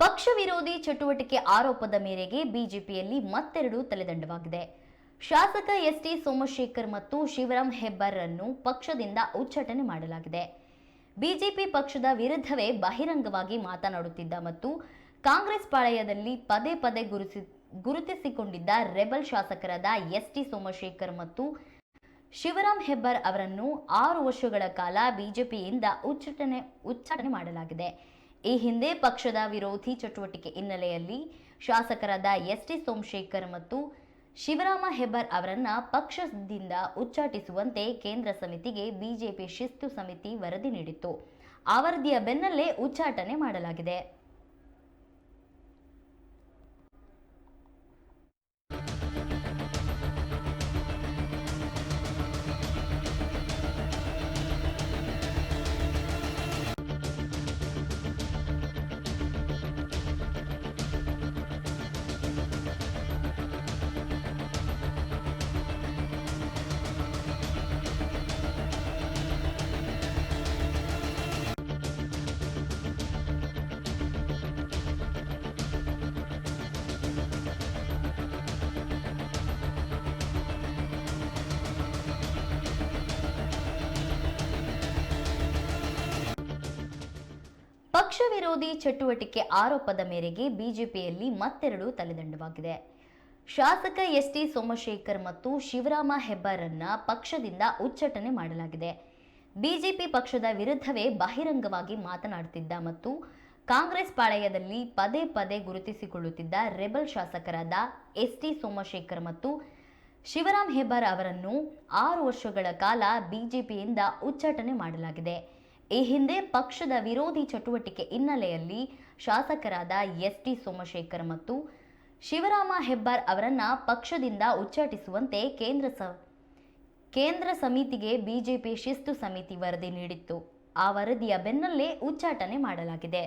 ಪಕ್ಷ ವಿರೋಧಿ ಚಟುವಟಿಕೆ ಆರೋಪದ ಮೇರೆಗೆ ಬಿಜೆಪಿಯಲ್ಲಿ ಮತ್ತೆರಡು ತಲೆದಂಡವಾಗಿದೆ. ಶಾಸಕ ಎಸ್ಟಿ ಸೋಮಶೇಖರ್ ಮತ್ತು ಶಿವರಾಂ ಹೆಬ್ಬಾರ್ರನ್ನು ಪಕ್ಷದಿಂದ ಉಚ್ಚಾಟನೆ ಮಾಡಲಾಗಿದೆ. ಬಿಜೆಪಿ ಪಕ್ಷದ ವಿರುದ್ಧವೇ ಬಹಿರಂಗವಾಗಿ ಮಾತನಾಡುತ್ತಿದ್ದ ಮತ್ತು ಕಾಂಗ್ರೆಸ್ ಪಾಳೆಯದಲ್ಲಿ ಪದೇ ಪದೇ ಗುರುತಿಸಿಕೊಂಡಿದ್ದ ರೆಬಲ್ ಶಾಸಕರಾದ ಎಸ್ಟಿ ಸೋಮಶೇಖರ್ ಮತ್ತು ಶಿವರಾಂ ಹೆಬ್ಬಾರ್ ಅವರನ್ನು 6 ವರ್ಷಗಳ ಕಾಲ ಬಿಜೆಪಿಯಿಂದ ಉಚ್ಚಾಟನೆ ಮಾಡಲಾಗಿದೆ. ಈ ಹಿಂದೆ ಪಕ್ಷದ ವಿರೋಧಿ ಚಟುವಟಿಕೆ ಹಿನ್ನೆಲೆಯಲ್ಲಿ ಶಾಸಕರಾದ ಎಸ್ಟಿ ಸೋಮಶೇಖರ್ ಮತ್ತು ಶಿವರಾಮ ಹೆಬ್ಬಾರ್ ಅವರನ್ನ ಪಕ್ಷದಿಂದ ಉಚ್ಚಾಟಿಸುವಂತೆ ಕೇಂದ್ರ ಸಮಿತಿಗೆ ಬಿಜೆಪಿ ಶಿಸ್ತು ಸಮಿತಿ ವರದಿ ನೀಡಿತ್ತು. ಆ ವರದಿಯ ಬೆನ್ನಲ್ಲೇ ಉಚ್ಚಾಟನೆ ಮಾಡಲಾಗಿದೆ. ಪಕ್ಷ ವಿರೋಧಿ ಚಟುವಟಿಕೆ ಆರೋಪದ ಮೇರೆಗೆ ಬಿಜೆಪಿಯಲ್ಲಿ ಮತ್ತೆರಡು ತಲೆದಂಡವಾಗಿದೆ. ಶಾಸಕ ಎಸ್ಟಿ ಸೋಮಶೇಖರ್ ಮತ್ತು ಶಿವರಾಮ ಹೆಬ್ಬಾರ್ರನ್ನ ಪಕ್ಷದಿಂದ ಉಚ್ಚಾಟನೆ ಮಾಡಲಾಗಿದೆ. ಬಿಜೆಪಿ ಪಕ್ಷದ ವಿರುದ್ಧವೇ ಬಹಿರಂಗವಾಗಿ ಮಾತನಾಡುತ್ತಿದ್ದ ಮತ್ತು ಕಾಂಗ್ರೆಸ್ ಪಾಳೆಯದಲ್ಲಿ ಪದೇ ಪದೇ ಗುರುತಿಸಿಕೊಳ್ಳುತ್ತಿದ್ದ ರೆಬಲ್ ಶಾಸಕರಾದ ಎಸ್ಟಿ ಸೋಮಶೇಖರ್ ಮತ್ತು ಶಿವರಾಂ ಹೆಬ್ಬಾರ್ ಅವರನ್ನು 6 ವರ್ಷಗಳ ಕಾಲ ಬಿಜೆಪಿಯಿಂದ ಉಚ್ಚಾಟನೆ ಮಾಡಲಾಗಿದೆ. ಈ ಹಿಂದೆ ಪಕ್ಷದ ವಿರೋಧಿ ಚಟುವಟಿಕೆ ಹಿನ್ನೆಲೆಯಲ್ಲಿ ಶಾಸಕರಾದ ಎಸ್ಟಿ ಸೋಮಶೇಖರ್ ಮತ್ತು ಶಿವರಾಮ ಹೆಬ್ಬಾರ್ ಅವರನ್ನ ಪಕ್ಷದಿಂದ ಉಚ್ಚಾಟಿಸುವಂತೆ ಕೇಂದ್ರ ಸಮಿತಿಗೆ ಬಿಜೆಪಿ ಶಿಸ್ತು ಸಮಿತಿ ವರದಿ ನೀಡಿತ್ತು. ಆ ವರದಿಯ ಬೆನ್ನಲ್ಲೇ ಉಚ್ಚಾಟನೆ ಮಾಡಲಾಗಿದೆ.